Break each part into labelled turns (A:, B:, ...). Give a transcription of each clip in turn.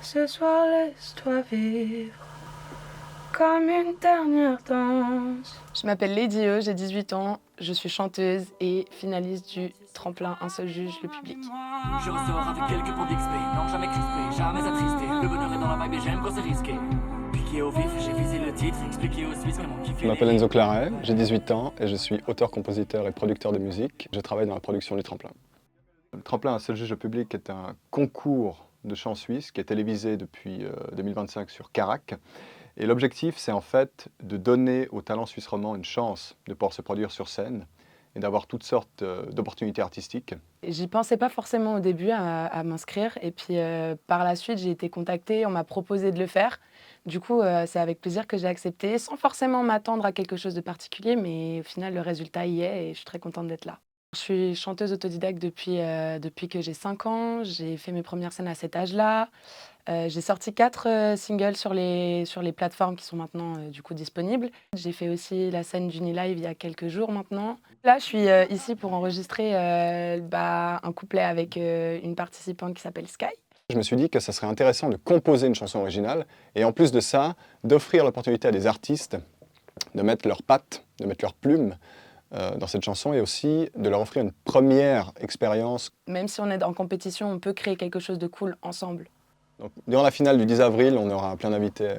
A: Ce soir, laisse-toi vivre comme une dernière danse. Je m'appelle Lady E, j'ai 18 ans, je suis chanteuse et finaliste du tremplin Un seul juge, le public.
B: Je ressors avec quelques points d'XP, non jamais crispé, jamais attristé. Le bonheur est dans la vibe et j'aime quand c'est risqué. Piqué au vif, j'ai visé le titre, expliqué aux Suisses comment kiffer.
C: Je m'appelle Enzo Claret, j'ai 18 ans et je suis auteur, compositeur et producteur de musique. Je travaille dans la production du Tremplin. Le Tremplin Un seul juge, le public est un concours de chant suisse qui est télévisé depuis 2025 sur Carac. Et l'objectif, c'est en fait de donner aux talents suisses romands une chance de pouvoir se produire sur scène et d'avoir toutes sortes d'opportunités artistiques.
A: J'y pensais pas forcément au début à m'inscrire et puis par la suite j'ai été contactée, on m'a proposé de le faire. Du coup c'est avec plaisir que j'ai accepté, sans forcément m'attendre à quelque chose de particulier, mais au final le résultat y est et je suis très contente d'être là. Je suis chanteuse autodidacte depuis que j'ai 5 ans, j'ai fait mes premières scènes à cet âge-là. J'ai sorti 4 singles sur les plateformes qui sont maintenant du coup disponibles. J'ai fait aussi la scène d'Unilive il y a quelques jours maintenant. Là, je suis ici pour enregistrer un couplet avec une participante qui s'appelle Sky.
C: Je me suis dit que ça serait intéressant de composer une chanson originale et en plus de ça, d'offrir l'opportunité à des artistes de mettre leurs pattes, de mettre leurs plumes dans cette chanson et aussi de leur offrir une première expérience.
A: Même si on est en compétition, on peut créer quelque chose de cool ensemble.
C: Donc, durant la finale du 10 avril, on aura plein d'invités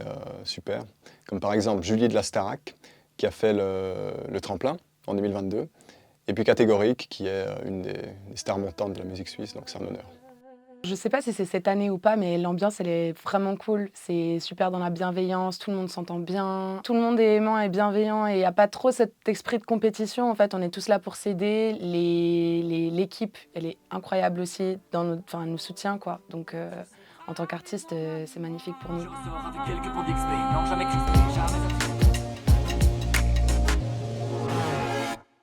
C: super, comme par exemple Julie de la Starac, qui a fait le tremplin en 2022, et puis Catégorique, qui est une des stars montantes de la musique suisse, donc c'est un honneur.
A: Je ne sais pas si c'est cette année ou pas, mais l'ambiance, elle est vraiment cool. C'est super dans la bienveillance, tout le monde s'entend bien. Tout le monde est aimant et bienveillant et il n'y a pas trop cet esprit de compétition. En fait, on est tous là pour s'aider. L'équipe, elle est incroyable aussi, elle nous soutient, quoi. Donc, en tant qu'artiste, c'est magnifique pour nous.
B: Je ressors avec quelques points d'XP, non jamais crispé.